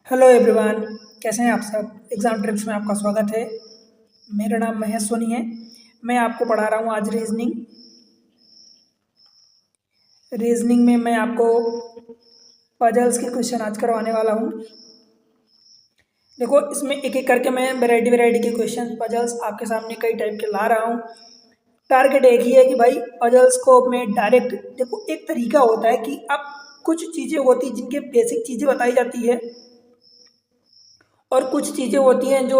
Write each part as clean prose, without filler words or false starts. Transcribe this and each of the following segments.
Hello everyone. कैसे हैं आप सब। एग्ज़ाम ट्रिप्स में आपका स्वागत है। मेरा नाम महेश सोनी है। मैं आपको पढ़ा रहा हूँ आज रीजनिंग। रीजनिंग में मैं आपको पजल्स के क्वेश्चन आज करवाने वाला हूँ। देखो, इसमें एक एक करके मैं वैरायटी वैरायटी के क्वेश्चन पजल्स आपके सामने कई टाइप के ला रहा हूँ। टारगेट एक ही है कि भाई पजल्स को मैं डायरेक्ट, देखो एक तरीका होता है कि अब कुछ चीज़ें होती हैं जिनके बेसिक चीज़ें बताई जाती है और कुछ चीज़ें होती हैं जो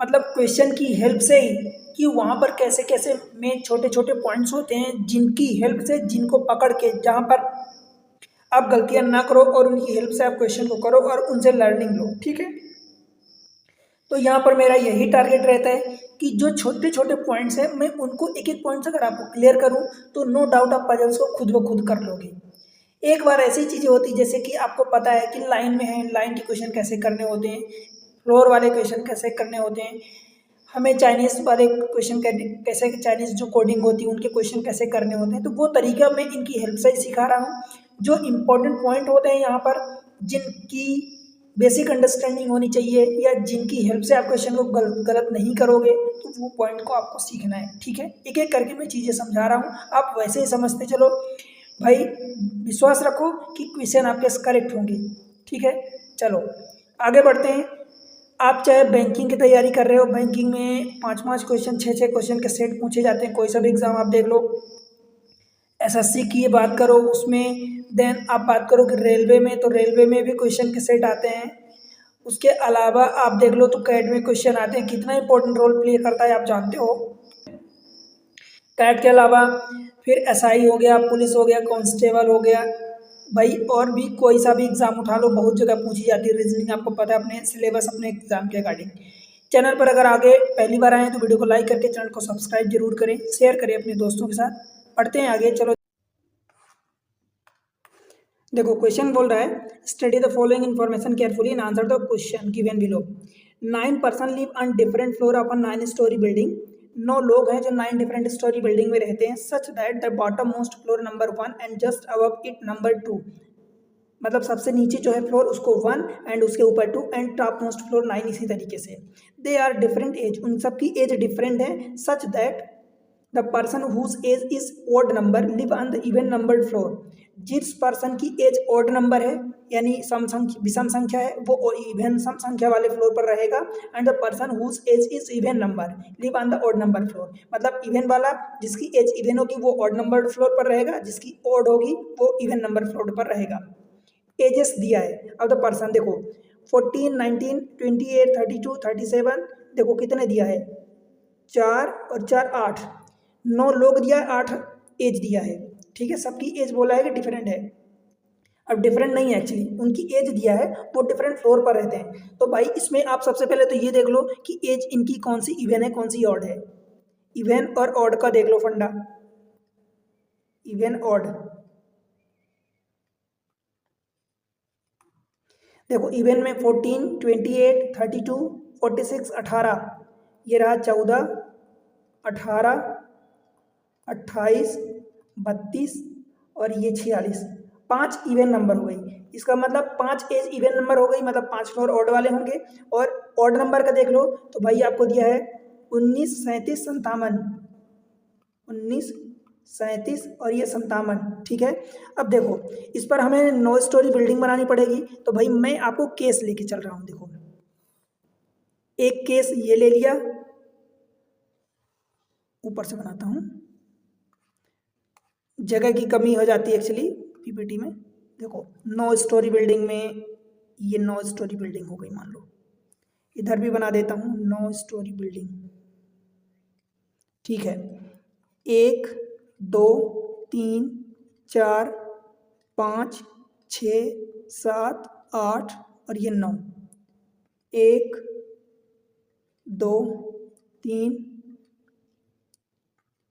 मतलब क्वेश्चन की हेल्प से ही, कि वहाँ पर कैसे कैसे में छोटे छोटे पॉइंट्स होते हैं जिनकी हेल्प से, जिनको पकड़ के जहाँ पर आप गलतियाँ ना करो और उनकी हेल्प से आप क्वेश्चन को करो और उनसे लर्निंग लो। ठीक है, तो यहाँ पर मेरा यही टारगेट रहता है कि जो छोटे छोटे पॉइंट्स हैं मैं उनको एक एक पॉइंट्स अगर आपको क्लियर करूँ तो नो डाउट आप पजल्स को खुद ब खुद कर लोगे। एक बार ऐसी चीज़ें होती है जैसे कि आपको पता है कि लाइन में है, लाइन के क्वेश्चन कैसे करने होते हैं, फ्लोर वाले क्वेश्चन कैसे करने होते हैं, हमें चाइनीज़ वाले क्वेश्चन कैसे, चाइनीज़ जो कोडिंग होती है उनके क्वेश्चन कैसे करने होते हैं, तो वो तरीका मैं इनकी हेल्प से ही सिखा रहा हूँ। जो इम्पोर्टेंट पॉइंट होते हैं यहाँ पर, जिनकी बेसिक अंडरस्टैंडिंग होनी चाहिए या जिनकी हेल्प से आप क्वेश्चन को गलत नहीं करोगे, तो वो पॉइंट को आपको सीखना है। ठीक है, एक एक करके मैं चीज़ें समझा रहा हूँ, आप वैसे ही समझते चलो भाई। विश्वास रखो कि क्वेश्चन आपके करेक्ट होंगे। ठीक है, चलो आगे बढ़ते हैं। आप चाहे बैंकिंग की तैयारी कर रहे हो, बैंकिंग में पाँच पाँच क्वेश्चन, छः छः क्वेश्चन के सेट पूछे जाते हैं, कोई सा भी एग्जाम आप देख लो। एसएससी की बात करो उसमें, देन आप बात करो कि रेलवे में, तो रेलवे में भी क्वेश्चन के सेट आते हैं। उसके अलावा आप देख लो तो कैट में क्वेश्चन आते हैं, कितना इंपॉर्टेंट रोल प्ले करता है आप जानते हो। कैट के अलावा फिर एसआई हो गया, पुलिस हो गया, कांस्टेबल हो गया भाई, और भी कोई सा भी एग्जाम उठा लो, बहुत जगह पूछी जाती है रीजनिंग। आपको पता है अपने सिलेबस, अपने एग्जाम के अकॉर्डिंग। चैनल पर अगर आगे पहली बार आए हैं तो वीडियो को लाइक करके चैनल को सब्सक्राइब जरूर करें, शेयर करें अपने दोस्तों के साथ। पढ़ते हैं आगे, चलो। देखो क्वेश्चन बोल रहा है, study the following information carefully and answer the question given below. 9 person live on different floor of a 9 story building. 9 लोग हैं जो 9 डिफरेंट स्टोरी बिल्डिंग में रहते हैं, सच that the bottom most floor number 1 and just above it number 2। मतलब सबसे नीचे जो है फ्लोर उसको 1 एंड उसके ऊपर 2 एंड टॉप मोस्ट फ्लोर 9, इसी तरीके से। दे आर डिफरेंट एज, उन सबकी एज डिफरेंट है, such that the person whose age is odd number live on the even numbered floor. जिस पर्सन की एज ओड नंबर है, यानी विषम संख्या है, वो इवन सम संख्या वाले फ्लोर पर रहेगा। And the person whose age is even number live on the odd number floor, मतलब इवन वाला जिसकी एज इवन होगी वो ओड नंबर फ्लोर पर रहेगा, जिसकी ओड होगी वो इवन नंबर फ्लोर पर रहेगा। एजेस दिया है अब द पर्सन, देखो 14, 19, 28, 32, 37, देखो कितने दिया है, 4 और 4 8, 9 लोग दिया है, 8 एज दिया है। ठीक है, सबकी एज बोला है कि डिफरेंट है। अब डिफरेंट नहीं है एक्चुअली, उनकी एज दिया है, वो डिफरेंट फ्लोर पर रहते हैं। तो भाई इसमें आप सबसे पहले तो ये देख लो कि एज इनकी कौन सी इवन है कौन सी ऑड है। इवन और ऑड का देख लो फंडा, इवन ऑड। देखो इवन में 14, 28, 32, 46, 18, ये रहा 14, 18, 28, 32 और ये 46। 5 इवन नंबर हो गई, इसका मतलब 5 एज इवन नंबर हो गई, मतलब 5 फ्लोर ऑड वाले होंगे। और ऑड नंबर का देख लो तो भाई आपको दिया है 19, 37, 57, 19, 37 और ये 57। ठीक है, अब देखो इस पर हमें 9 स्टोरी बिल्डिंग बनानी पड़ेगी, तो भाई मैं आपको केस लेके चल रहा हूँ। देखो एक केस ये ले लिया, ऊपर से बनाता हूँ, जगह की कमी हो जाती है एक्चुअली पीपीटी में। देखो 9 स्टोरी बिल्डिंग में, ये 9 स्टोरी बिल्डिंग हो गई मान लो, इधर भी बना देता हूँ 9 स्टोरी बिल्डिंग। ठीक है, 1, 2, 3, 4, 5, 6, 7, 8 और ये 9। 1, 2, 3,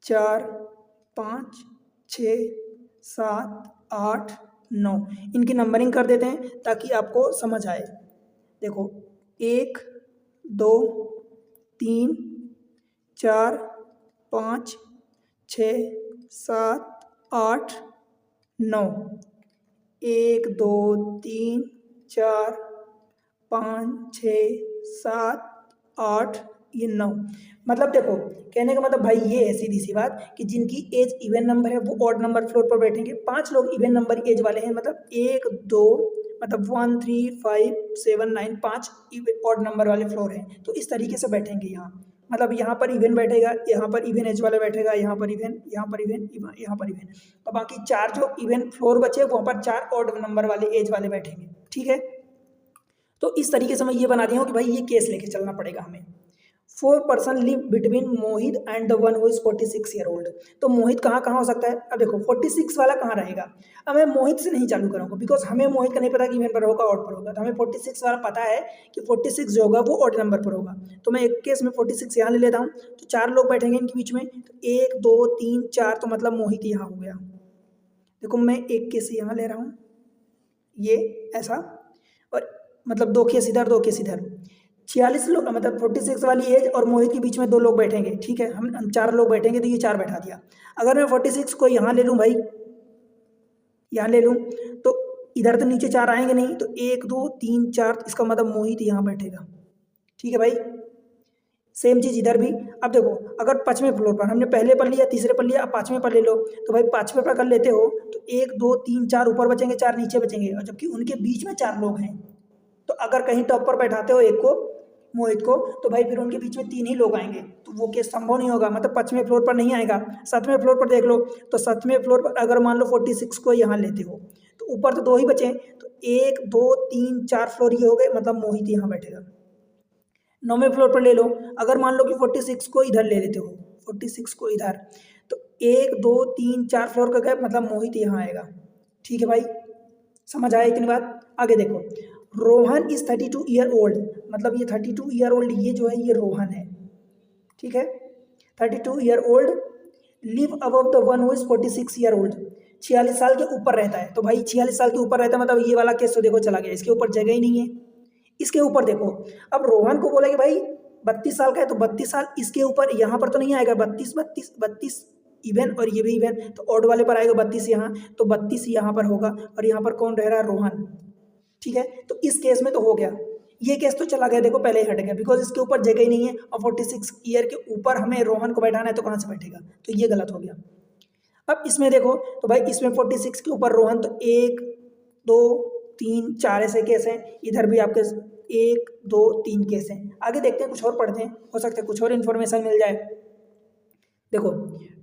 4, 5, 6, 7, 8, 9, इनकी नंबरिंग कर देते हैं ताकि आपको समझ आए। देखो 1, 2, 3, 4, 5, 6, 7, 8, 9, 1, 2, 3, 4, 5 6 7 8 ये 9। मतलब देखो कहने का मतलब भाई ये है सीधी सी बात कि जिनकी एज इवन नंबर है वो ऑड नंबर फ्लोर पर बैठेंगे। 5 लोग इवन नंबर एज वाले हैं, मतलब 1 2 मतलब 1 3 5 7 9 5 ऑड नंबर वाले फ्लोर हैं, तो इस तरीके से बैठेंगे यहाँ। मतलब यहाँ पर इवन बैठेगा, यहाँ पर इवन एज वाला बैठेगा, यहाँ पर इवन, यहाँ पर इवन, यहाँ पर इवन, और बाकी 4 जो इवन फ्लोर बचे वहाँ पर 4 ऑड नंबर वाले एज वाले बैठेंगे। ठीक है, तो इस तरीके से मैं ये बना दिया हूँ कि भाई ये केस लेके चलना पड़ेगा हमें। 4 person live between Mohit and the one who is 46 year old. तो मोहित कहाँ कहाँ हो सकता है? अब देखो 46 वाला कहाँ रहेगा। अब मैं मोहित से नहीं चालू करूँगा बिकॉज हमें मोहित का नहीं पता कि इवन पर होगा ऑड पर होगा, तो हमें 46 वाला पता है कि 46 जो होगा वो ऑड नंबर पर होगा। तो मैं एक केस में 46 यहाँ ले लेता हूँ, तो 4 लोग बैठेंगे इनके बीच में, तो 1 2 3 4, तो मतलब मोहित यहाँ हो गया। देखो मैं एक केस यहाँ ले रहा हूँ, ये ऐसा, और मतलब 2 केस इधर 2 केस इधर। 46 लोग मतलब 46 वाली एज और मोहित के बीच में 2 लोग बैठेंगे। ठीक है, हम 4 लोग बैठेंगे, तो ये 4 बैठा दिया। अगर मैं 46 को यहाँ ले लूँ भाई, यहाँ ले लूँ, तो इधर तो नीचे 4 आएंगे नहीं, तो 1 2 3 4, इसका मतलब मोहित यहाँ बैठेगा। ठीक है भाई, सेम चीज़ इधर भी। अब देखो अगर 5वें फ्लोर पर, हमने पहले पर लिया, तीसरे पर लिया, अब 5वें पर ले लो, तो भाई 5वें पर कर लेते हो तो 1 2 3 4 ऊपर बचेंगे, 4 नीचे बचेंगे, और जबकि उनके बीच में 4 लोग हैं। तो अगर कहीं टॉप पर बैठाते हो एक को, मोहित को, तो भाई फिर उनके बीच में 3 ही लोग आएंगे, तो वो केस संभव नहीं होगा। मतलब 5वें फ्लोर पर नहीं आएगा। 7वें फ्लोर पर देख लो, तो 7वें फ्लोर पर अगर मान लो 46 को यहाँ लेते हो, तो ऊपर तो 2 ही बचे, तो 1 2 3 4 फ्लोर ये हो गए, मतलब मोहित यहाँ बैठेगा। 9वें फ्लोर पर ले लो, अगर मान लो कि 46 को इधर ले लेते हो, 46 को इधर, तो 1 2 3 4 फ्लोर का गैप, मतलब मोहित यहाँ आएगा। ठीक है भाई, समझ आया इतनी बात? आगे देखो, रोहन इज 32 ईयर ओल्ड, मतलब ये 32 ईयर ओल्ड, ये जो है ये रोहन है। ठीक है, 32 year old live above the one who is 46 year old, 46 साल के ऊपर रहता है। तो भाई 46 साल के ऊपर रहता है, मतलब ये वाला केस तो देखो चला गया, इसके ऊपर जगह ही नहीं है। इसके ऊपर देखो, अब रोहन को बोला कि भाई 32 साल का है, तो 32 साल इसके ऊपर, यहाँ पर तो नहीं आएगा, 32 32 32 इवन, और ये भी इवन, तो ऑड वाले पर आएगा 32 यहाँ, तो 32 यहाँ पर होगा, और यहाँ पर कौन रह रहा है? रोहन। ठीक है, तो इस केस में तो हो गया, ये केस तो चला गया, देखो पहले ही हट गया, बिकॉज इसके ऊपर जगह ही नहीं है, और 46 ईयर के ऊपर हमें रोहन को बैठाना है, तो कहाँ से बैठेगा? तो ये गलत हो गया। अब इसमें देखो, तो भाई इसमें 46 के ऊपर रोहन, तो 1 2 3 4 ऐसे केस हैं, इधर भी आपके 1 2 3 केस हैं। आगे देखते हैं, कुछ और पढ़ते हैं, हो सकता है कुछ और इन्फॉर्मेशन मिल जाए। देखो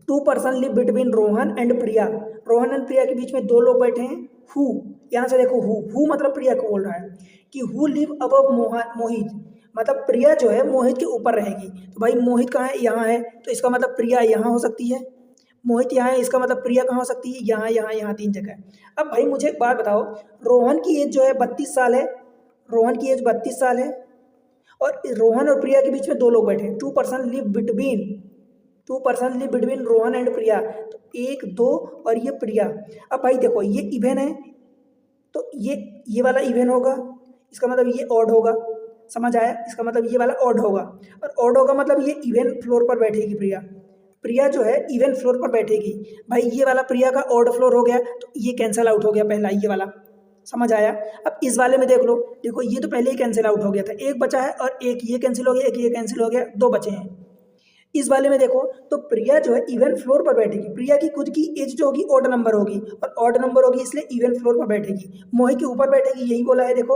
2 person live between Rohan and Priya, Rohan and Priya के बीच में 2 लोग बैठे हैं। हु, यहाँ से देखो हु मतलब प्रिया को बोल रहा है कि हु लिव अबव मोहित, मतलब प्रिया जो है मोहित के ऊपर रहेगी। तो भाई मोहित कहाँ है? यहाँ है, तो इसका मतलब प्रिया यहाँ हो सकती है, मोहित यहाँ है, इसका मतलब प्रिया कहाँ हो सकती है? यहाँ यहाँ यहाँ 3 जगह है। अब भाई मुझे एक बात बताओ, रोहन की एज जो है 32 साल है, रोहन की एज 32 साल है, और रोहन और प्रिया के बीच में 2 लोग बैठे हैं। 2 person live between Rohan and Priya, तो 1 2 और ये प्रिया। अब भाई देखो ये इवन है, तो ये वाला इवन होगा, इसका मतलब ये ऑड होगा। समझ आया? इसका मतलब ये वाला ऑड होगा, और ऑड होगा मतलब ये इवन फ्लोर पर बैठेगी प्रिया जो है इवन फ्लोर पर बैठेगी। भाई ये वाला प्रिया का ऑड फ्लोर हो गया, तो ये कैंसिल आउट हो गया पहला ये वाला। समझ आया? अब इस वाले में देख लो, देखो ये तो पहले ही कैंसिल आउट हो गया था, एक बचा है, और एक ये कैंसिल हो गया, एक ये कैंसिल हो गया, 2 बचे हैं। इस वाले में देखो, तो प्रिया जो है इवन फ्लोर पर बैठेगी, प्रिया की खुद की एज जो होगी ऑड नंबर होगी, और ऑड नंबर होगी इसलिए इवन फ्लोर पर बैठेगी, मोहित के ऊपर बैठेगी, यही बोला है। देखो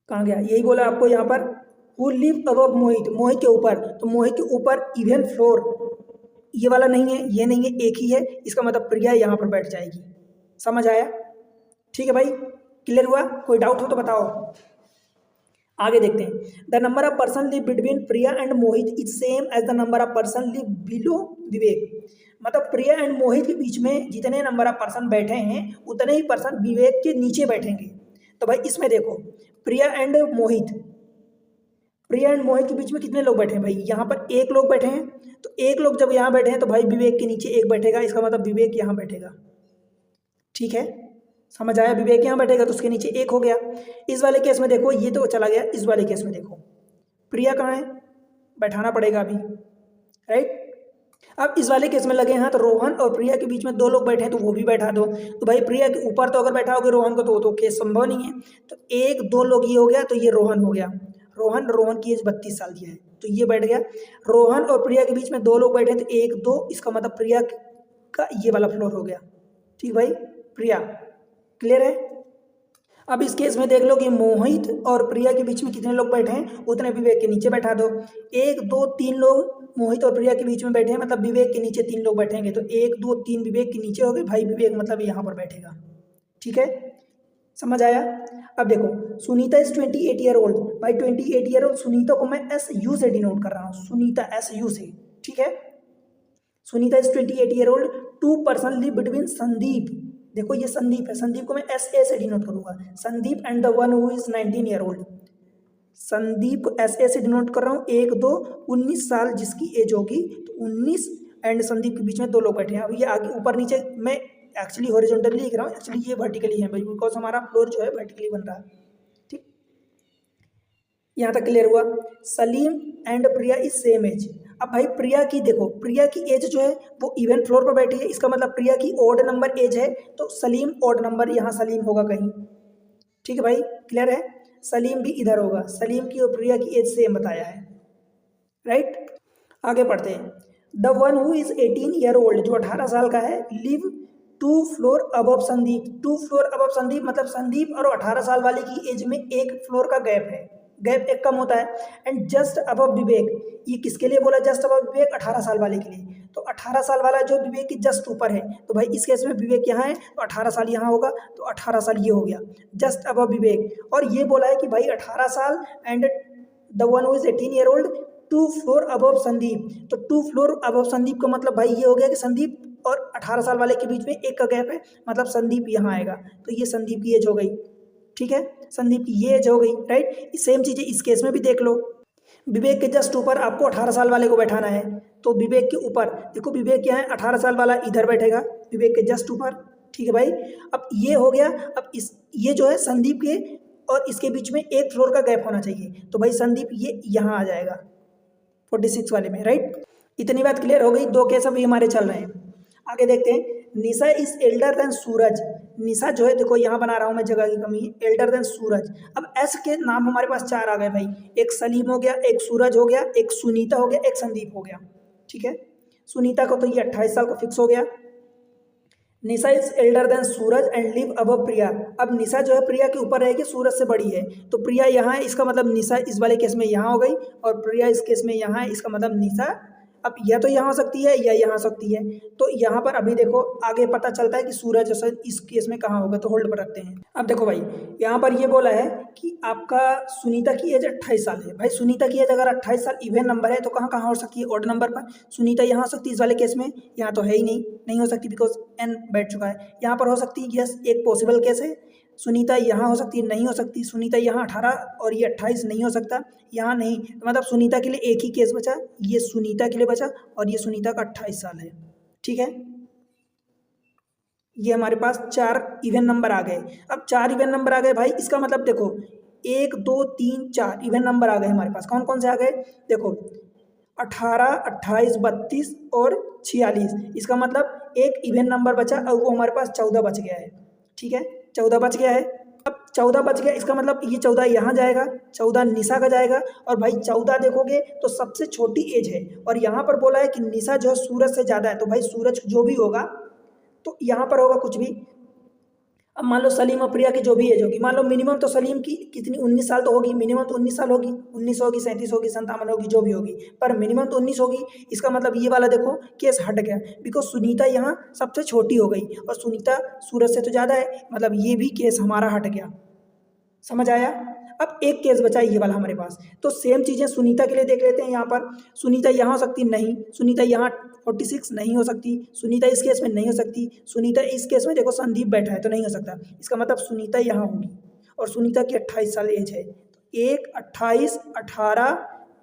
कहाँ गया? यही बोला आपको यहाँ पर, हु लिव अबव मोहित, मोहित के ऊपर, तो मोहित के ऊपर इवन फ्लोर, ये वाला नहीं है, ये नहीं है, एक ही है, इसका मतलब प्रिया यहाँ पर बैठ जाएगी। समझ आया? ठीक है भाई, क्लियर हुआ? कोई डाउट हो तो बताओ। आगे देखते हैं, the number of person live between Priya and Mohit is same as the number of person live below Vivek, मतलब प्रिया एंड मोहित के बीच में जितने नंबर ऑफ पर्सन बैठे हैं उतने ही पर्सन विवेक के नीचे बैठेंगे। तो भाई इसमें देखो, प्रिया एंड मोहित के बीच में कितने लोग बैठे हैं? भाई यहाँ पर 1 लोग बैठे हैं, तो 1 लोग जब यहाँ बैठे हैं, तो भाई विवेक के नीचे 1 बैठेगा, इसका मतलब विवेक यहाँ बैठेगा। ठीक है, समझ आया? विवेक यहाँ बैठेगा तो उसके नीचे 1 हो गया। इस वाले केस में देखो, ये तो चला गया, इस वाले केस में देखो प्रिया कहाँ है? बैठाना पड़ेगा अभी, राइट? अब इस वाले केस में लगे हैं तो रोहन और प्रिया के बीच में दो लोग बैठे हैं तो वो भी बैठा दो। तो भाई प्रिया के ऊपर तो अगर बैठाओगे रोहन को तो वो तो केस संभव नहीं है। तो एक दो लोग ये हो गया तो ये रोहन हो गया। रोहन की एज 32 साल की है तो ये बैठ गया। रोहन और प्रिया के बीच में दो लोग बैठे तो एक दो, इसका मतलब प्रिया का ये वाला फ्लोर हो गया। ठीक भाई, प्रिया क्लियर है। अब इस केस में देख लो कि मोहित और प्रिया के बीच में कितने लोग बैठे हैं, उतने विवेक के नीचे बैठा दो। एक दो तीन लोग मोहित और प्रिया के बीच में बैठे हैं, मतलब विवेक के नीचे तीन लोग बैठेंगे तो एक दो तीन विवेक के नीचे हो गए। भाई विवेक मतलब यहाँ पर बैठेगा। ठीक है, समझ आया। अब देखो सुनीता इज 28 ईयर ओल्ड। भाई 28 ईयर ओल्ड सुनीता को मैं एस यू से डिनोट कर रहा हूँ, सुनीता एस यू से। ठीक है, Sunita is 28 year old. Two person live between Sandeep, देखो ये संदीप है, संदीप को मैं एस ए से डिनोट करूंगा, Sandeep and the one who is 19 year old. Sandeep को एस ए से डिनोट कर रहा हूँ। एक दो 19 साल जिसकी एज होगी तो 19 एंड संदीप के बीच में दो लोग बैठे हैं। अब ये आगे ऊपर नीचे मैं एक्चुअली हॉरिजॉन्टली लिख रहा हूँ, एक्चुअली ये वर्टिकली है भाई, बिकॉज हमारा फ्लोर जो है वर्टिकली बन रहा है। ठीक, यहाँ तक क्लियर हुआ। Salim and Priya is same age. अब भाई प्रिया की देखो, प्रिया की एज जो है वो इवन फ्लोर पर बैठी है, इसका मतलब प्रिया की ओड नंबर एज है तो सलीम ओड नंबर, यहाँ सलीम होगा कहीं। ठीक है भाई, क्लियर है। सलीम भी इधर होगा, सलीम की और प्रिया की एज सेम बताया है, राइट। आगे पढ़ते हैं। The one who is 18 year old, जो 18 साल का है, live 2 floor above Sandeep. 2 floor above Sandeep मतलब संदीप और 18 साल वाले की एज में एक फ्लोर का गैप है, गैप एक कम होता है। एंड जस्ट अबव विवेक, ये किसके लिए बोला जस्ट अबव विवेक? 18 साल वाले के लिए। तो 18 साल वाला जो विवेक की जस्ट ऊपर है, तो भाई इस केस में विवेक यहाँ है तो 18 साल यहाँ होगा, तो 18 साल ये हो गया जस्ट अबव विवेक। और ये बोला है कि भाई 18 साल and the one who is 18 year old 2 floor above Sandeep. तो 2 फ्लोर अबव संदीप का मतलब भाई ये हो गया कि संदीप और 18 साल वाले के बीच में एक का गैप है, मतलब संदीप यहाँ आएगा, तो ये संदीप की एज हो गई। ठीक है, संदीप की ये एज हो गई, राइट। सेम चीज़ें इस केस में भी देख लो। विवेक के जस्ट ऊपर आपको 18 साल वाले को बैठाना है, तो विवेक के ऊपर देखो, विवेक क्या है, 18 साल वाला इधर बैठेगा विवेक के जस्ट ऊपर। ठीक है भाई, अब ये हो गया। अब इस ये जो है संदीप के और इसके बीच में एक फ्लोर का गैप होना चाहिए, तो भाई संदीप ये यहाँ आ जाएगा 46 वाले में, राइट। इतनी बात क्लियर हो गई। दो केस अभी हमारे चल रहे हैं, आगे देखते हैं। निशा इज एल्डर देन सूरज। निशा जो है देखो यहाँ बना रहा हूँ मैं, जगह की कमी है, एल्डर देन सूरज। अब एस के नाम हमारे पास 4 आ गए भाई, एक सलीम हो गया, एक सूरज हो गया, एक सुनीता हो गया, एक संदीप हो गया। ठीक है, सुनीता को तो ये 28 साल का फिक्स हो गया। Nisha is elder than Suraj and live above Priya. अब निशा जो है प्रिया के ऊपर रहेगी, सूरज से बड़ी है, तो प्रिया यहाँ है, इसका मतलब निशा इस वाले केस में यहाँ हो गई, और प्रिया इस केस में यहाँ है, इसका मतलब निशा अब या तो यहाँ हो सकती है या यहाँ हो सकती है। तो यहाँ पर अभी देखो आगे पता चलता है कि सूरज इस केस में कहाँ होगा, तो होल्ड पर रखते हैं। अब देखो भाई यहाँ पर ये बोला है कि आपका सुनीता की एज 28 साल है। भाई सुनीता की एज अगर 28 साल इवन नंबर है तो कहाँ कहाँ हो सकती है, ऑड नंबर पर। सुनीता यहाँ हो सकती है इस वाले केस में, यहाँ तो है ही नहीं हो सकती बिकॉज एन बैठ चुका है। यहाँ पर हो सकती है, यस एक पॉसिबल केस है। सुनीता यहाँ हो सकती है, नहीं हो सकती। सुनीता यहाँ 18 और ये 28 नहीं हो सकता, यहाँ नहीं, तो मतलब सुनीता के लिए एक ही केस बचा, ये सुनीता के लिए बचा, और ये सुनीता का 28 साल है। ठीक है, ये हमारे पास 4 इवन नंबर आ गए। अब 4 इवन नंबर आ गए भाई, इसका मतलब देखो 1 2 3 4 इवन नंबर आ गए हमारे पास। कौन कौन से आ गए देखो, 18 28 32 और 46। इसका मतलब एक इवन नंबर बचा और वो हमारे पास 14 बच गया है। ठीक है, 14 बच गया है। अब 14 बच गया, इसका मतलब ये 14 यहाँ जाएगा, 14 निशा का जाएगा, और भाई 14 देखोगे तो सबसे छोटी एज है, और यहाँ पर बोला है कि निशा जो है सूरज से ज़्यादा है, तो भाई सूरज जो भी होगा तो यहाँ पर होगा कुछ भी। अब मान लो सलीम और प्रिया की जो भी एज होगी, मान लो मिनिमम तो सलीम की कितनी 19 साल तो होगी, मिनिमम तो 19 साल होगी, 19 होगी 37 होगी 57 होगी जो भी होगी, पर मिनिमम तो 19 होगी। इसका मतलब ये वाला देखो केस हट गया, बिकॉज सुनीता यहाँ सबसे छोटी हो गई और सुनीता सूरज से तो ज़्यादा है, मतलब ये भी केस हमारा हट गया। समझ आया। अब एक केस बचा ये वाला हमारे पास, तो सेम चीज़ें सुनीता के लिए देख लेते हैं। यहाँ पर सुनीता यहाँ हो सकती नहीं, सुनीता यहाँ 46 नहीं हो सकती, सुनीता इस केस में नहीं हो सकती, सुनीता इस केस में देखो संदीप बैठा है तो नहीं हो सकता। इसका मतलब सुनीता यहाँ होगी, और सुनीता की 28 साल एज है, तो 1 28 18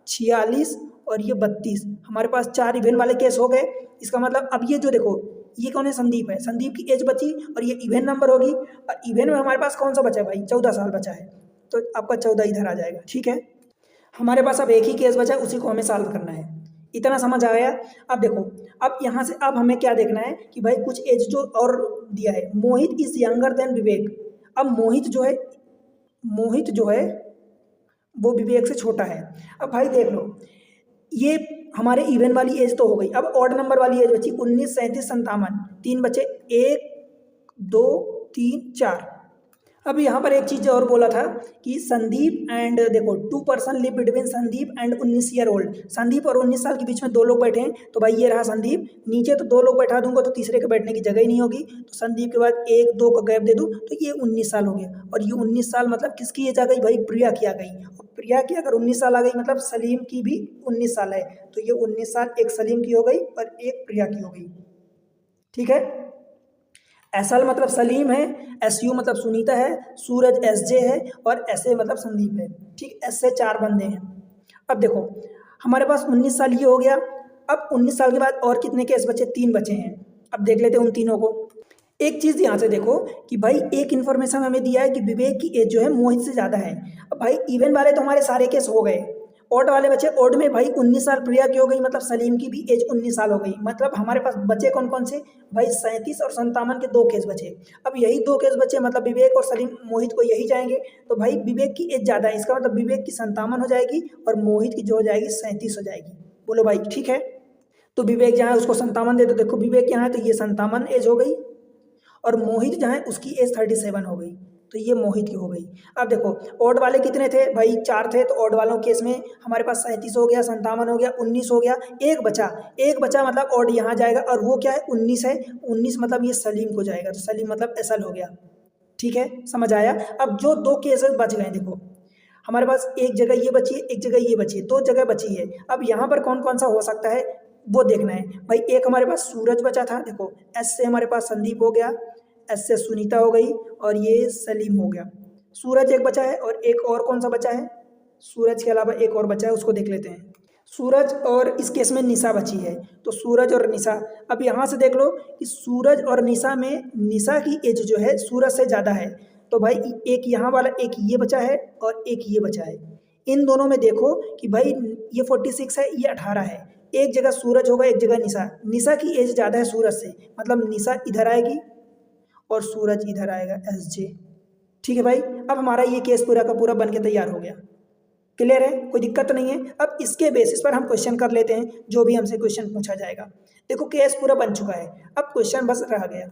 46 और ये 32, हमारे पास 4 इवन वाले केस हो गए। इसका मतलब अब ये जो देखो ये कौन है, संदीप है, संदीप की एज बची और ये इवन नंबर होगी, और इवन में हमारे पास कौन सा बचा है भाई, 14 साल बचा है, तो आपका 14 इधर आ जाएगा। ठीक है, हमारे पास अब एक ही केस बचा है, उसी को हमें सॉल्व करना है। इतना समझ आ गया। अब देखो, अब यहाँ से अब हमें क्या देखना है कि भाई कुछ एज जो और दिया है, मोहित इज यंगर देन विवेक। अब मोहित जो है वो विवेक से छोटा है। अब भाई देख लो, ये हमारे इवन वाली एज तो हो गई। अब ऑड नंबर वाली एज बची 19, 37, 57, तीन बचे, 1 2 3 4। अब यहाँ पर एक चीज़ और बोला था कि संदीप एंड, देखो 2 person live between Sandeep and 19 year old. Sandeep और 19 साल के बीच में दो लोग बैठे हैं, तो भाई ये रहा संदीप। नीचे तो दो लोग बैठा दूंगा तो तीसरे के बैठने की जगह ही नहीं होगी, तो संदीप के बाद 1 2 का गैप दे दूँ तो ये 19 साल हो गया। और ये 19 साल मतलब किसकी एज आ गई भाई, प्रिया की आ गई। और प्रिया की अगर 19 साल आ गई मतलब सलीम की भी 19 साल है, तो ये 19 साल एक सलीम की हो गई और एक प्रिया की हो गई। ठीक है, एसएल मतलब सलीम है, एसयू मतलब सुनीता है, सूरज एसजे है और एसए मतलब संदीप है। ठीक, एस से 4 बंदे हैं। अब देखो हमारे पास 19 साल ये हो गया। अब 19 साल के बाद और कितने केस बचे, 3 बचे हैं। अब देख लेते हैं उन तीनों को। एक चीज़ यहाँ से देखो कि भाई एक इन्फॉर्मेशन हमें दिया है कि विवेक की एज जो है मोहित से ज़्यादा है। अब भाई इवन वाले तो हमारे सारे केस हो गए, ऑड वाले बचे। ऑड में भाई 19 साल प्रिया की हो गई, मतलब सलीम की भी एज 19 साल हो गई। मतलब हमारे पास बचे कौन कौन से भाई, 37 और 57 के 2 केस बचे। अब यही 2 केस बचे, मतलब विवेक और सलीम मोहित को यही जाएंगे। तो भाई विवेक की एज ज़्यादा है, इसका मतलब विवेक की 57 हो जाएगी और मोहित की जो हो जाएगी 37 हो जाएगी। बोलो भाई ठीक है। तो विवेक जहाँ है उसको 57 दे दो। देखो विवेक यहाँ है तो ये 57 एज हो गई, और मोहित जहाँ है उसकी एज 37 हो गई, तो ये मोहित की हो गई। अब देखो ऑड वाले कितने थे भाई, 4 थे, तो ऑड वालों केस में हमारे पास 37 हो गया, 57 हो गया, 19 हो गया, एक बचा मतलब ऑड यहाँ जाएगा, और वो क्या है 19 है। 19 मतलब ये सलीम को जाएगा, तो सलीम मतलब एसएल हो गया। ठीक है, समझ आया। अब जो 2 केसेस बच गए, देखो हमारे पास एक जगह ये बची है, एक जगह ये बची है, 2 जगह बची है। अब यहाँ पर कौन कौन सा हो सकता है वो देखना है भाई। एक हमारे पास सूरज बचा था, देखो एस से हमारे पास संदीप हो गया, एस से सुनीता हो गई और ये सलीम हो गया। सूरज एक बचा है और एक और कौन सा बचा है, सूरज के अलावा एक और बचा है, उसको देख लेते हैं। सूरज और इस केस में निशा बची है, तो सूरज और निशा। अब यहाँ से देख लो कि सूरज और निशा में निशा की एज जो है सूरज से ज़्यादा है, तो भाई एक यहाँ वाला, एक ये बचा है और एक ये बचा है। इन दोनों में देखो कि भाई ये 46 है, ये 18 है। एक जगह सूरज होगा, एक जगह निशा। निशा की एज ज़्यादा है सूरज से, मतलब निशा इधर आएगी और सूरज इधर आएगा एस जे। ठीक है भाई, अब हमारा ये केस पूरा का पूरा बन के तैयार हो गया। क्लियर है, कोई दिक्कत नहीं है। अब इसके बेसिस पर हम क्वेश्चन कर लेते हैं, जो भी हमसे क्वेश्चन पूछा जाएगा। देखो केस पूरा बन चुका है, अब क्वेश्चन बस रह गया।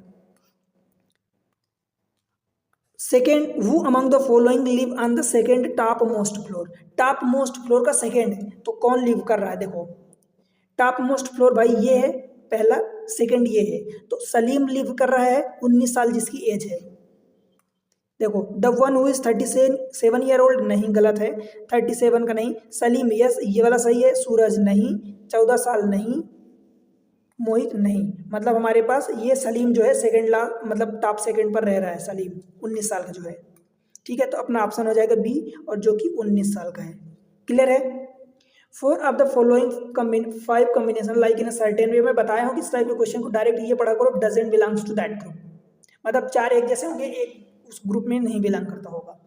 Second, who among the following live on the second top most floor. Top most floor का सेकेंड, तो कौन लिव कर रहा है, देखो टॉप मोस्ट फ्लोर भाई ये है पहला, सेकंड ये है, तो सलीम लिव कर रहा है 19 साल जिसकी एज है। देखो the one who is 37 year old, नहीं गलत है, 37 का नहीं। सलीम यस, ये वाला सही है। सूरज नहीं, 14 साल नहीं, मोहित नहीं। मतलब हमारे पास ये सलीम जो है सेकंड मतलब टॉप सेकंड पर रह रहा है सलीम, 19 साल का जो है। ठीक है, तो अपना ऑप्शन हो जाएगा बी, और जो कि 19 साल का है। क्लियर है। 4 of the following 5 combination like in a certain way. मैं बताया हूँ कि इस टाइप के क्वेश्चन को डायरेक्ट ये पढ़ा करो, doesn't belongs to that group. मतलब 4 एक जैसे होंगे, एक उस ग्रुप में नहीं बिलोंग करता होगा।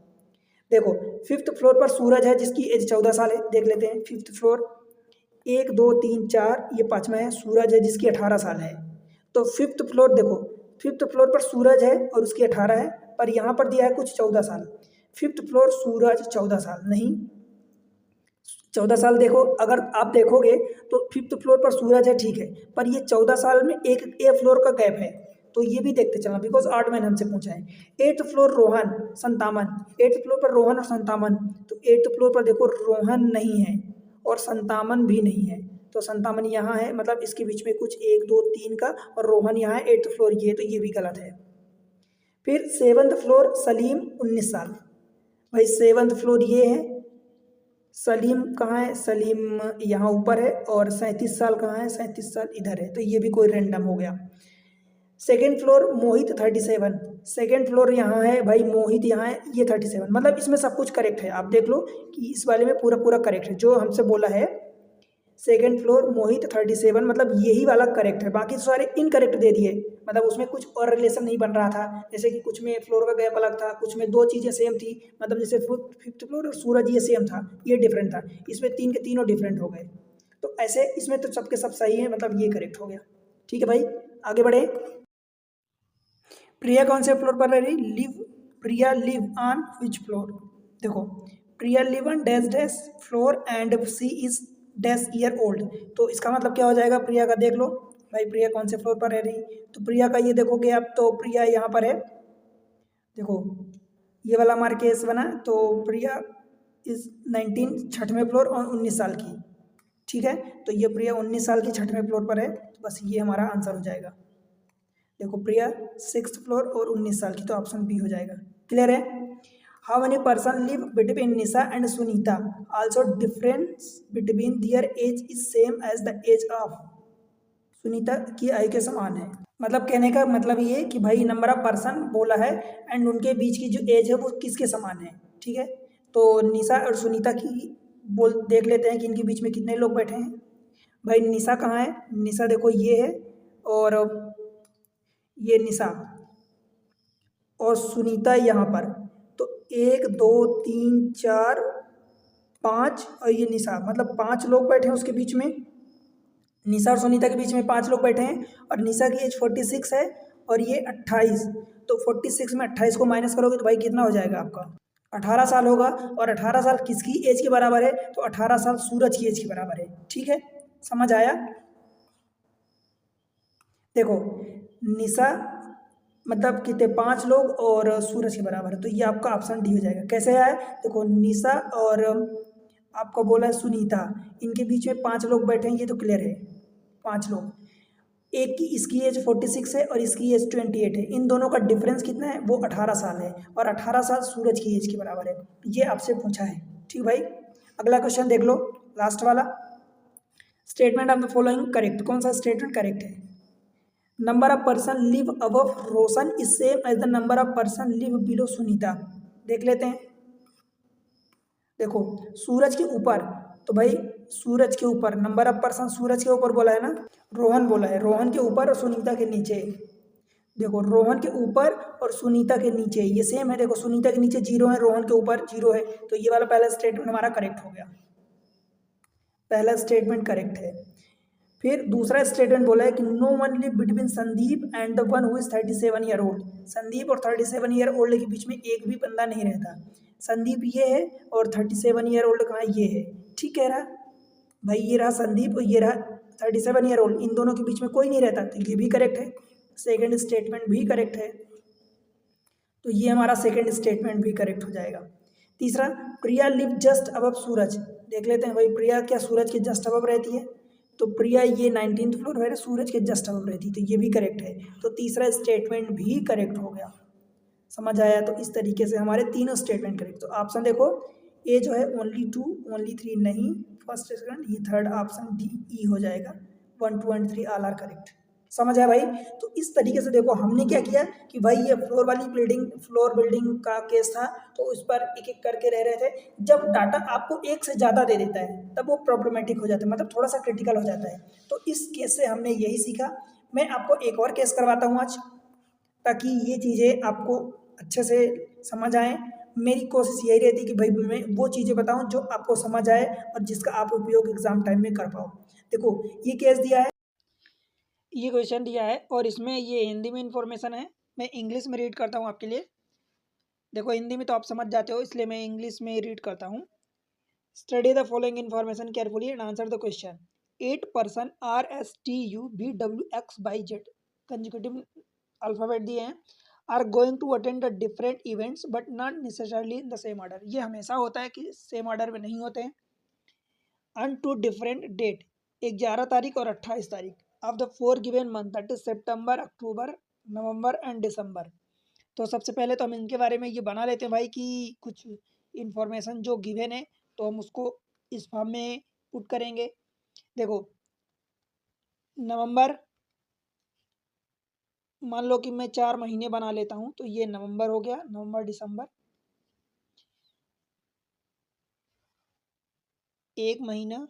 देखो 5th फ्लोर पर सूरज है जिसकी एज 14 साल है, देख लेते हैं 5th फ्लोर। 1 2 3 4, ये 5वां है, सूरज है जिसकी 18 साल है। तो 5th फ्लोर देखो, 5th फ्लोर पर सूरज है और उसकी 18 है, पर यहाँ पर दिया है कुछ 14 साल। 5th फ्लोर सूरज 14 साल नहीं, 14 साल। देखो अगर आप देखोगे तो 5th फ्लोर पर सूरज है, ठीक है, पर ये 14 साल में एक ए फ्लोर का गैप है, तो ये भी देखते चलना, बिकॉज 8 मैंने हमसे पूछा है। 8th floor Rohan 57, 8th floor पर रोहन और 57, तो 8th फ्लोर पर देखो रोहन नहीं है और 57 भी नहीं है, तो 57 यहाँ है, मतलब इसके बीच में कुछ 1 2 3 का, और रोहन यहाँ है 8th फ्लोर ये, तो ये भी गलत है। फिर 7th फ्लोर सलीम 19 साल, भाई 7th फ्लोर ये है, सलीम कहाँ है, सलीम यहाँ ऊपर है, और 37 साल कहाँ है, 37 साल इधर है, तो ये भी कोई रैंडम हो गया। सेकेंड फ्लोर मोहित 37, सेकेंड फ्लोर यहाँ है भाई, मोहित यहाँ है, ये 37, मतलब इसमें सब कुछ करेक्ट है। आप देख लो कि इस वाले में पूरा पूरा करेक्ट है जो हमसे बोला है। सेकेंड फ्लोर मोहित 37, मतलब यही वाला करेक्ट है, बाकी सारे इनकरेक्ट दे दिए, मतलब उसमें कुछ और रिलेशन नहीं बन रहा था। जैसे कि कुछ में फ्लोर का गैप अलग था, कुछ में 2 चीज़ें सेम थी, मतलब जैसे 5th फ्लोर और सूरज ये सेम था, ये डिफरेंट था, इसमें 3 के तीनों डिफरेंट हो गए। तो ऐसे इसमें तो सबके सब सही है, मतलब ये करेक्ट हो गया। ठीक है भाई, आगे बढ़े। प्रिया कौन से फ्लोर पर रह रही? Live, Priya live on which floor? देखो, Priya live on dash dash floor and C is dash year old. तो इसका मतलब क्या हो जाएगा प्रिया का? देख लो भाई, प्रिया कौन से फ्लोर पर रह रही? तो प्रिया का ये देखोगे आप, तो प्रिया यहाँ पर है, देखो ये वाला हमारा केस बना, तो प्रिया इस 19 छठवें फ्लोर और 19 साल की। ठीक है, तो ये प्रिया 19 साल की छठवें फ्लोर पर है, तो बस ये हमारा आंसर हो जाएगा। देखो प्रिया 6th फ्लोर और 19 साल की, तो ऑप्शन बी हो जाएगा। क्लियर है? How many person live between Nisha and Sunita, also difference between their age is same as the age of, Sunita की आयु के समान है। मतलब कहने का मतलब ये कि भाई नंबर ऑफ पर्सन बोला है एंड उनके बीच की जो एज है वो किसके समान है। ठीक है, तो निशा और सुनीता की बोल देख लेते हैं कि इनके बीच में कितने लोग बैठे हैं। भाई निशा कहाँ है? निशा देखो ये है, और ये निशा, और सुनीता यहाँ पर। तो 1 2 3 4 5 और ये निशा, मतलब 5 लोग बैठे हैं उसके बीच में। निशा और सुनीता के बीच में 5 लोग बैठे हैं, और निशा की एज 46 है और ये 28। तो 46 में 28 को माइनस करोगे तो भाई कितना हो जाएगा आपका? 18 साल होगा। और 18 साल किसकी एज के बराबर है? तो 18 साल सूरज की एज के बराबर है। ठीक है, समझ आया? देखो निशा मतलब कितने, 5 लोग और सूरज के बराबर है, तो ये आपका ऑप्शन डी हो जाएगा। कैसे आया? देखो निशा और आपको बोला है सुनीता, इनके बीच में 5 लोग बैठे हैं, ये तो क्लियर है 5 लोग। एक की इसकी एज 46 है और इसकी एज 28 है, इन दोनों का डिफरेंस कितना है? वो 18 साल है, और 18 साल सूरज की एज के बराबर है। ये आपसे पूछा है। ठीक भाई, अगला क्वेश्चन देख लो, लास्ट वाला। Statement of the following correct, कौन सा स्टेटमेंट करेक्ट है? Number of person live above Roshan is same as the number of person live below Sunita. देख लेते हैं। देखो सूरज के ऊपर, तो भाई सूरज के ऊपर नंबर ऑफ पर्सन सूरज के ऊपर बोला है ना, रोहन बोला है, रोहन के ऊपर और सुनीता के नीचे। देखो रोहन के ऊपर और सुनीता के नीचे ये सेम है। देखो सुनीता के नीचे 0 है, रोहन के ऊपर 0 है, तो ये वाला पहला स्टेटमेंट हमारा करेक्ट हो गया। पहला स्टेटमेंट करेक्ट है। फिर दूसरा स्टेटमेंट बोला है कि no one live between Sandeep and the one who is 37 year old. Sandeep और 37 ईयर ओल्ड के बीच में एक भी बंदा नहीं रहता। संदीप ये है और 37 ईयर ओल्ड कहाँ? ये है। ठीक कह रहा भाई, ये रहा संदीप और ये रहा 37 ईयर ओल्ड, इन दोनों के बीच में कोई नहीं रहता, तो ये भी करेक्ट है। सेकेंड स्टेटमेंट भी करेक्ट है, तो ये हमारा सेकेंड स्टेटमेंट भी करेक्ट हो जाएगा। तीसरा, प्रिया लिव जस्ट अबव सूरज। देख लेते हैं भाई, प्रिया क्या सूरज के जस्ट अबव रहती है? तो प्रिया ये 19th फ्लोर है, सूरज के जस्ट अबव रहती है, तो ये भी करेक्ट है। तो तीसरा स्टेटमेंट भी करेक्ट हो गया। समझ आया? तो इस तरीके से हमारे तीनों स्टेटमेंट करेक्ट। तो ऑप्शन देखो, ए जो है ओनली 2 ओनली 3 नहीं, फर्स्ट सेकंड, ये थर्ड ऑप्शन डी ई हो जाएगा। 1 2 एंड 3 ऑल आर करेक्ट। समझ आया भाई? तो इस तरीके से देखो हमने क्या किया कि भाई ये फ्लोर बिल्डिंग का केस था, तो उस पर एक एक करके रह रहे थे। जब डाटा आपको एक से ज़्यादा दे देता है तब वो प्रॉब्लमेटिक हो जाता है, मतलब थोड़ा सा क्रिटिकल हो जाता है। तो इस केस से हमने यही सीखा। मैं आपको एक और केस करवाता हूँ आज, ताकि ये चीज़ें आपको अच्छे से समझ आएँ। मेरी कोशिश यही रहती है कि भाई मैं वो चीज़ें बताऊँ जो आपको समझ आए और जिसका आप उपयोग एग्ज़ाम टाइम में कर पाओ। देखो ये केस दिया है, ये क्वेश्चन दिया है, और इसमें ये हिंदी में इंफॉर्मेशन है। मैं इंग्लिश में रीड करता हूँ आपके लिए। देखो हिंदी में तो आप समझ जाते हो, इसलिए मैं इंग्लिश में रीड करता हूँ। Study the following information carefully and answer the question. 8 person are S T U V W X Y Z, consecutive alphabet दिए हैं, are going to attend the different events but not necessarily in the same order. ये हमेशा होता है कि same order में नहीं होते हैं। ऑन टू डिफरेंट डेट, 11 तारीख और 28 तारीख of the 4 given month, that is September, October, November and December. तो सबसे पहले तो हम इनके बारे में ये बना लेते हैं भाई कि कुछ इन्फॉर्मेशन जो गिवन है, तो हम उसको इस फॉर्म में पुट करेंगे। देखो नवंबर, मान लो कि मैं 4 महीने बना लेता हूँ, तो ये नवंबर हो गया, नवंबर दिसंबर। 1 महीना,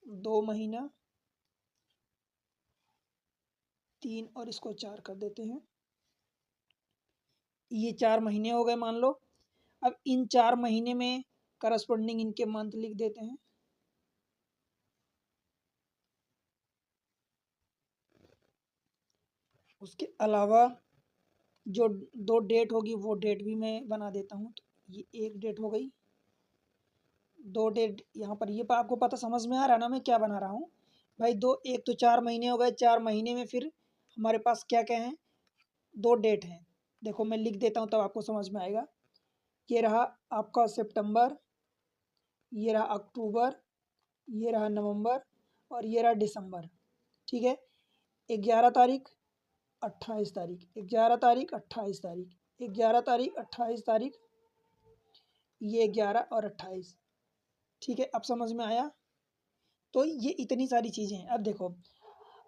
2 महीना, 3 और इसको 4 कर देते हैं। ये 4 महीने हो गए मान लो। अब इन 4 महीने में करस्पॉन्डिंग इनके मंथ लिख देते हैं। उसके अलावा जो दो डेट होगी वो डेट भी मैं बना देता हूँ। तो ये एक डेट हो गई, दो डेट यहाँ पर। ये आपको पता समझ में आ रहा है ना मैं क्या बना रहा हूँ भाई? दो, एक तो 4 महीने हो गए, 4 महीने में फिर हमारे पास क्या क्या है, दो डेट हैं। देखो मैं लिख देता हूँ तब आपको समझ में आएगा। ये रहा आपका सितंबर, ये रहा अक्टूबर, ये रहा नवंबर और ये रहा दिसंबर। ठीक है, 11 तारीख, 28 तारीख, 11 तारीख, 28 तारीख, 11 तारीख, 28 तारीख, ये 11 और 28। ठीक है, अब समझ में आया? तो ये इतनी सारी चीज़ें हैं। अब देखो,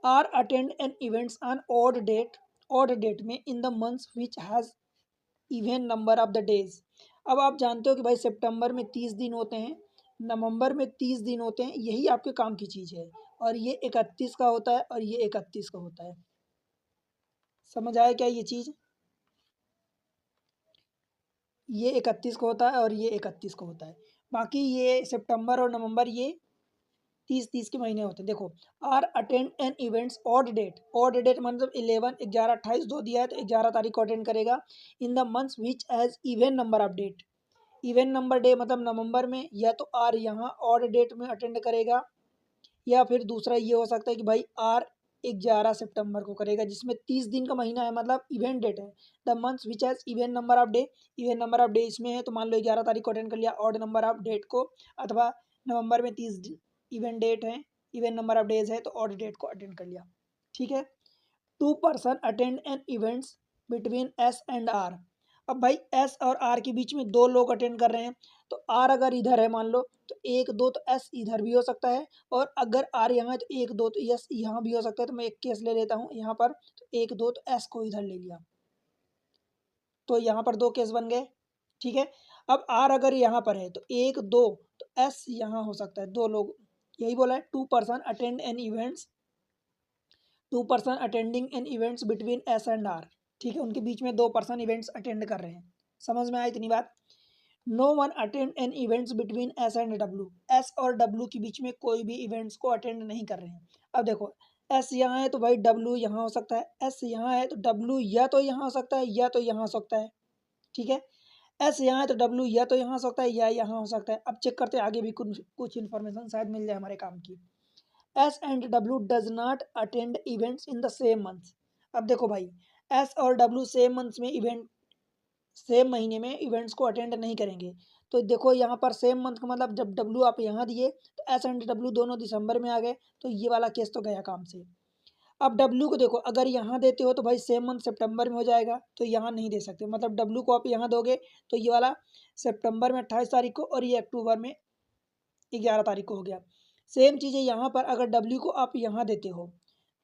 R attend an events on odd date में in the months which has even number of the days. अब आप जानते हो कि भाई सितंबर में 30 दिन होते हैं, नवंबर में 30 दिन होते हैं, यही आपके काम की चीज़ है। और ये 31 का होता है और ये 31 का होता है। समझ आया क्या ये चीज़? ये 31 को होता है और ये 31 को होता है। बाकी ये सितंबर और नवंबर ये 30-30 के महीने होते हैं। देखो, R attend an events odd date मतलब 11, 11, 28 दो दिया है तो 11 तारीख को अटेंड करेगा। In the months which as even number of date, even number day मतलब नवंबर में या तो आर यहाँ ऑड डेट में अटेंड करेगा, या फिर दूसरा ये हो सकता है कि भाई आर 11 सितंबर को करेगा, जिसमें 30 दिन का महीना है, मतलब इवेंट डेट है। The months which has event number of day, event number of day इसमें है तो मान लो 11 तारीख को अटेंड कर लिया ऑड नंबर ऑफ डेट को, अथवा नवंबर में 30 इवेंट डेट है, इवेंट नंबर ऑफ डेज है तो ऑड डेट को अटेंड कर लिया। ठीक है, two person attend an events between S and R. अब भाई एस और आर के बीच में दो लोग अटेंड कर रहे हैं, तो आर अगर इधर है मान लो तो एक दो तो एस इधर भी हो सकता है, और अगर आर यहाँ है तो एक दो तो एस यहाँ भी हो सकता है। तो मैं एक केस ले लेता हूँ यहाँ पर, तो एक दो तो एस को इधर ले लिया, तो यहाँ पर दो केस बन गए। ठीक है, अब आर अगर यहाँ पर है तो एक दो तो एस यहाँ हो सकता है, दो लोग, यही बोला है। Two person attend an events, two person attending an events between S and R. ठीक है, उनके बीच में दो पर्सन इवेंट्स अटेंड कर रहे हैं। समझ में आया इतनी बात? No one attend an events between S and W, S और डब्ल्यू के बीच में कोई भी इवेंट्स को अटेंड नहीं कर रहे हैं। अब देखो, एस यहाँ है तो भाई डब्ल्यू यहाँ हो सकता है, एस यहाँ है तो डब्ल्यू या तो यहाँ हो सकता है या तो यहाँ हो सकता है। ठीक है, एस यहाँ है तो डब्ल्यू या तो यहाँ हो सकता है या यहाँ हो सकता है। अब चेक करते हैं आगे भी कुछ इन्फॉर्मेशन शायद मिल जाए हमारे काम की। S and W does not attend events in the same month. अब देखो भाई, एस और डब्ल्यू सेम मंथ्स में इवेंट, सेम महीने में इवेंट्स को अटेंड नहीं करेंगे। तो देखो यहाँ पर सेम मंथ का मतलब जब डब्ल्यू आप यहाँ दिए तो एस एंड डब्ल्यू दोनों दिसंबर में आ गए, तो ये वाला केस तो गया काम से। अब डब्ल्यू को देखो, अगर यहाँ देते हो तो भाई सेम मंथ सितंबर में हो जाएगा, तो यहाँ नहीं दे सकते, मतलब डब्ल्यू को आप यहाँ दोगे तो ये वाला सितंबर में 28 तारीख को और ये अक्टूबर में 11 तारीख को हो गया। सेम चीज़ें यहाँ पर अगर डब्ल्यू को आप यहाँ देते हो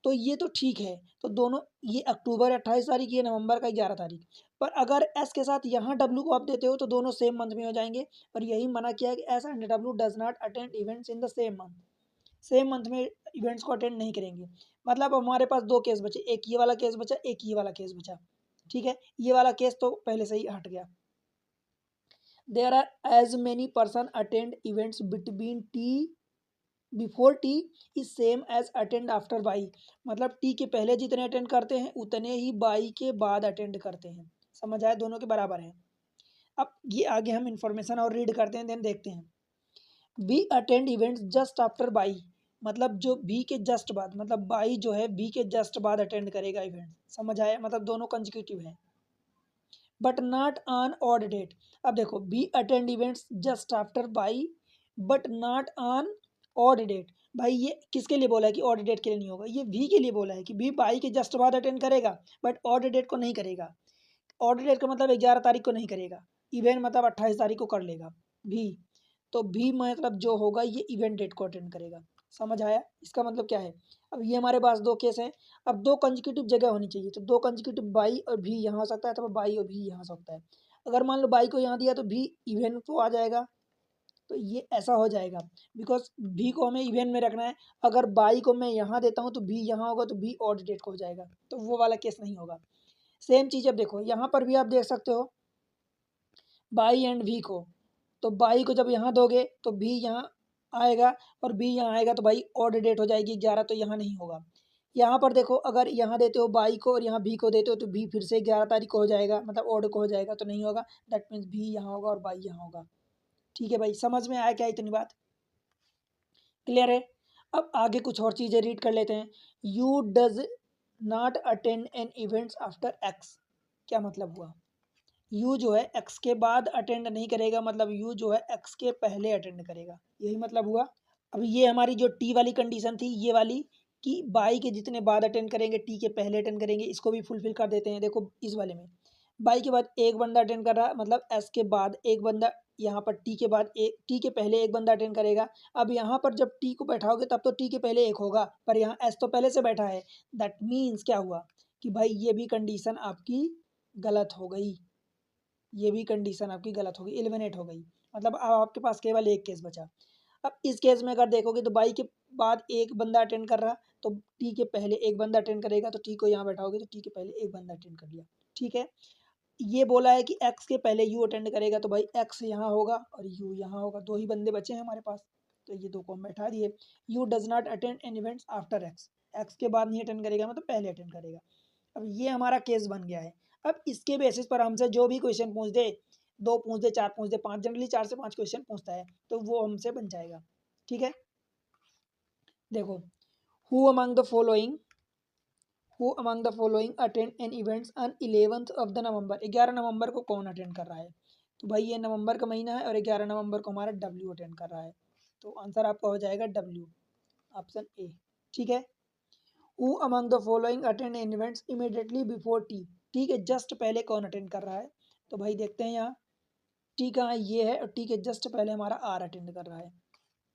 तो ये तो ठीक है, तो दोनों, ये अक्टूबर 28 तारीख, ये नवंबर का 11 तारीख। पर अगर एस के साथ यहाँ डब्ल्यू को आप देते हो तो दोनों सेम मंथ में हो जाएंगे, और यही मना किया है कि S and W does not attend events in the same month, same month में इवेंट्स को अटेंड नहीं करेंगे। मतलब हमारे पास दो केस बचे, एक ये वाला केस बचा, एक ये वाला केस बचा। ठीक है, ये वाला केस तो पहले से ही हट गया। There are as many person attend events between T before T is same as attend after by, मतलब टी के पहले जितने अटेंड करते हैं उतने ही बाई के बाद अटेंड करते हैं। समझ आया, दोनों के बराबर हैं। अब ये आगे हम इंफॉर्मेशन और रीड करते हैं, देन देखते हैं। B attend events just after by, मतलब जो बी के जस्ट बाद, मतलब बाई जो है बी के जस्ट बाद अटेंड करेगा इवेंट। समझ आया, मतलब दोनों कंजिक्यूटिव हैं, but not on odd date. अब देखो, B attend events just after by but not on odd date. भाई ये किसके लिए बोला है कि ऑड डेट के लिए नहीं होगा? ये भी के लिए बोला है कि भी बाई के जस्ट बाद अटेंड करेगा बट ऑड डेट को नहीं करेगा। ऑड डेट का मतलब 11 तारीख को नहीं करेगा, इवेंट मतलब 28 तारीख को कर लेगा भी। तो भी मतलब जो होगा ये इवेंट डेट को अटेंड करेगा। समझ आया, इसका मतलब क्या है? अब ये हमारे पास दो केस हैं, अब दो कंजिक्यूटिव जगह होनी चाहिए, तो दो कंजिक्यूटिव बाई और भी यहाँ हो सकता है, तो बाई और भी यहाँ हो सकता है। अगर मान लो बाई को यहाँ दिया तो भी इवेंट को आ जाएगा, तो ये ऐसा हो जाएगा, बिकॉज भी को हमें इवेंट में रखना है। अगर बाई को मैं यहाँ देता हूँ तो भी यहाँ होगा, तो भी ऑड डेट को हो जाएगा, तो वो वाला केस नहीं होगा। सेम चीज़ अब देखो यहाँ पर भी आप देख सकते हो, बाई एंड भी को, तो बाई को जब यहाँ दोगे तो भी यहाँ आएगा और बी यहाँ आएगा, तो भाई ऑड डेट हो जाएगी 11, तो यहाँ नहीं होगा। यहाँ पर देखो, अगर यहाँ देते हो 22 को और यहाँ बी को देते हो तो बी फिर से 11 तारीख को हो जाएगा, मतलब ऑड को हो जाएगा, तो नहीं होगा। दैट मीन्स बी यहाँ होगा और 22 यहाँ होगा। ठीक है भाई, समझ में आया क्या इतनी बात? क्लियर है? अब आगे कुछ और चीज़ें रीड कर लेते हैं। You does not attend an events after X, क्या मतलब हुआ? यू जो है एक्स के बाद अटेंड नहीं करेगा, मतलब यू जो है एक्स के पहले अटेंड करेगा, यही मतलब हुआ। अब ये हमारी जो टी वाली कंडीशन थी, ये वाली कि बाई के जितने बाद अटेंड करेंगे टी के पहले अटेंड करेंगे, इसको भी फुलफिल कर देते हैं। देखो इस वाले में बाई के बाद एक बंदा अटेंड कर रहा है, मतलब एस के बाद एक बंदा, यहाँ पर टी के बाद एक, टी के पहले एक बंदा अटेंड करेगा। अब यहाँ पर जब टी को बैठाओगे तब तो टी के पहले एक होगा, पर यहाँ एस तो पहले से बैठा है। दैट मीन्स क्या हुआ कि भाई ये भी कंडीशन आपकी गलत हो गई, ये भी कंडीशन आपकी गलत हो गई, एलिमिनेट हो गई। मतलब अब आपके पास केवल एक केस बचा। अब इस केस में अगर देखोगे तो बाई के बाद एक बंदा अटेंड कर रहा, तो टी के पहले एक बंदा अटेंड करेगा, तो टी को यहाँ बैठाओगे तो टी के पहले एक बंदा अटेंड कर लिया। ठीक है, ये बोला है कि एक्स के पहले यू अटेंड करेगा, तो भाई एक्स यहाँ होगा और यू यहाँ होगा, दो ही बंदे बचे हैं हमारे पास, तो ये दो को हम बैठा दिए। You does not attend an events after X, X के बाद नहीं अटेंड करेगा, मतलब पहले अटेंड करेगा। अब ये हमारा केस बन गया है। अब इसके बेसिस पर हमसे जो भी क्वेश्चन पूछ दे, 2 पूछ दे, 4 पूछ दे, 5, जनरली 4 से 5 क्वेश्चन पूछता है, तो वो हमसे बन जाएगा। ठीक है, देखो, who among the following who among the following attend an events on 11th of the November, 11 नवंबर को कौन अटेंड कर रहा है? तो भाई ये नवंबर का महीना है और 11 नवंबर को हमारा डब्ल्यू अटेंड कर रहा है, तो आंसर आपका हो जाएगा डब्ल्यू, ऑप्शन ए। ठीक है, who among the following attend an events immediately before T, T के जस्ट पहले कौन अटेंड कर रहा है? तो भाई देखते हैं यहाँ टी कहाँ है, ये है, और टी के जस्ट पहले हमारा आर अटेंड कर रहा है,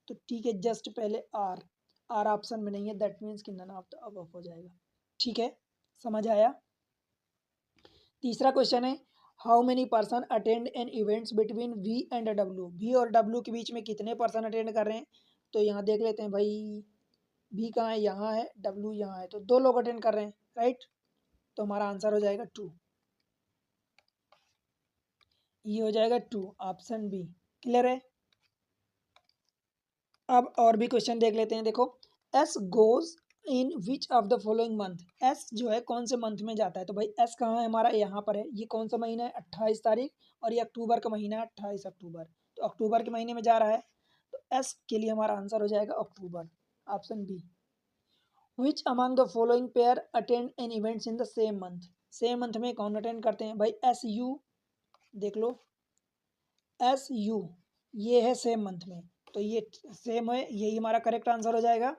तो टी के जस्ट पहले आर, आर ऑप्शन में नहीं है, दैट मीन्स कि नन ऑफ द अबव हो जाएगा। ठीक है, समझ आया? तीसरा क्वेश्चन है, how many person attend an events between V and W, V और डब्ल्यू के बीच में कितने पर्सन अटेंड कर रहे हैं? तो यहाँ देख लेते हैं भाई, वी कहाँ है, यहाँ है, डब्ल्यू यहाँ है, तो 2 लोग अटेंड कर रहे हैं, राइट? तो हमारा आंसर हो जाएगा 2, ये हो जाएगा 2, ऑप्शन बी। क्लियर है? अब और भी क्वेश्चन देख लेते हैं। देखो, S goes in which of the following month, S जो है कौन से मंथ में जाता है? तो भाई एस कहाँ है हमारा, यहाँ पर है। ये कौन सा महीना है, 28 तारीख, और ये अक्टूबर का महीना है, 28 अक्टूबर, तो अक्टूबर के महीने में जा रहा है, तो एस के लिए हमारा आंसर हो जाएगा अक्टूबर, option B. Which among the following pair attend an events in the same month, same month में कौन अटेंड करते हैं? भाई एस यू, देख लो, एस यू, ये है सेम मंथ में, तो ये सेम है, यही हमारा करेक्ट आंसर हो जाएगा,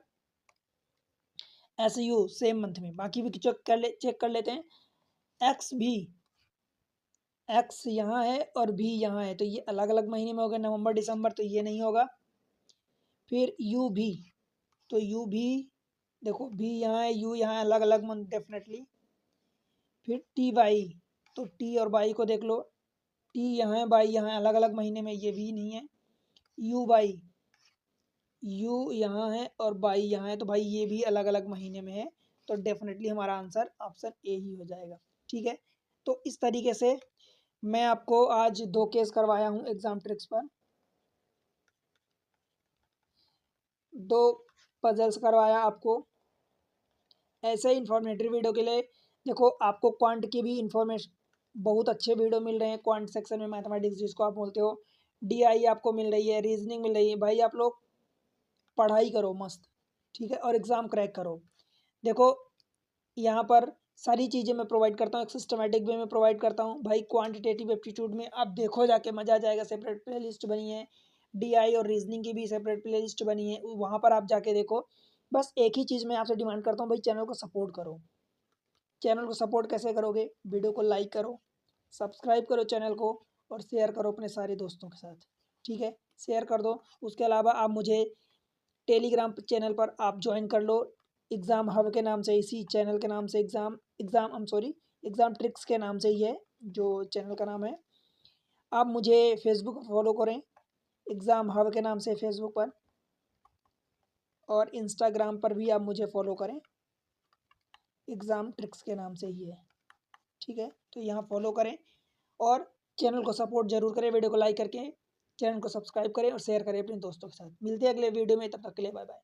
एस यू सेम मंथ में। बाकी भी चेक कर लेते हैं। एक्स भी, एक्स यहाँ है और भी यहाँ है, तो ये अलग अलग महीने में हो गए, नवंबर दिसंबर, तो ये नहीं होगा। फिर यू भी, तो यू भी देखो, भी यहाँ है, यू यहाँ है, अलग अलग मंथ डेफिनेटली। फिर टी वाई, तो टी और बाई को देख लो, टी यहाँ है, बाई यहाँ है, अलग अलग महीने में, ये भी नहीं है। यू बाई, यू यहाँ है और बाई यहाँ है, तो भाई ये भी अलग अलग महीने में है, तो डेफिनेटली हमारा आंसर ऑप्शन ए ही हो जाएगा। ठीक है, तो इस तरीके से मैं आपको आज 2 केस करवाया हूँ एग्जाम ट्रिक्स पर, 2 पजल्स करवाया आपको। ऐसे ही इंफॉर्मेटिव वीडियो के लिए देखो, आपको क्वांट की भी इंफॉर्मेशन बहुत अच्छे वीडियो मिल रहे हैं, क्वांट सेक्शन में, मैथमेटिक्स जिसको आप बोलते हो, डीआई आपको मिल रही है, रीजनिंग मिल रही है। भाई आप लोग पढ़ाई करो मस्त, ठीक है, और एग्ज़ाम क्रैक करो। देखो यहाँ पर सारी चीज़ें मैं प्रोवाइड करता हूँ, एक सिस्टमेटिक वे में प्रोवाइड करता हूँ। भाई क्वांटिटेटिव एप्टीट्यूड में आप देखो जाके, मज़ा आ जाएगा, सेपरेट प्ले लिस्ट बनी है, डीआई और रीजनिंग की भी सेपरेट प्ले लिस्ट बनी है, वहाँ पर आप जाके देखो। बस एक ही चीज़ मैं आपसे डिमांड करता हूँ, भाई चैनल को सपोर्ट करो। चैनल को सपोर्ट कैसे करोगे? वीडियो को लाइक करो, सब्सक्राइब करो चैनल को, और शेयर करो अपने सारे दोस्तों के साथ। ठीक है, शेयर कर दो। उसके अलावा आप मुझे टेलीग्राम चैनल पर आप ज्वाइन कर लो, एग्ज़ाम हब के नाम से, इसी चैनल के नाम से, एग्ज़ाम ट्रिक्स के नाम से ही है जो चैनल का नाम है। आप मुझे फेसबुक पर फॉलो करें, एग्ज़ाम हब के नाम से फेसबुक पर, और इंस्टाग्राम पर भी आप मुझे फॉलो करें, एग्ज़ाम ट्रिक्स के नाम से ही है। ठीक है, तो यहाँ फॉलो करें और चैनल को सपोर्ट जरूर करें, वीडियो को लाइक करके चैनल को सब्सक्राइब करें और शेयर करें अपने दोस्तों के साथ। मिलते हैं अगले वीडियो में, तब तक के लिए बाय बाय।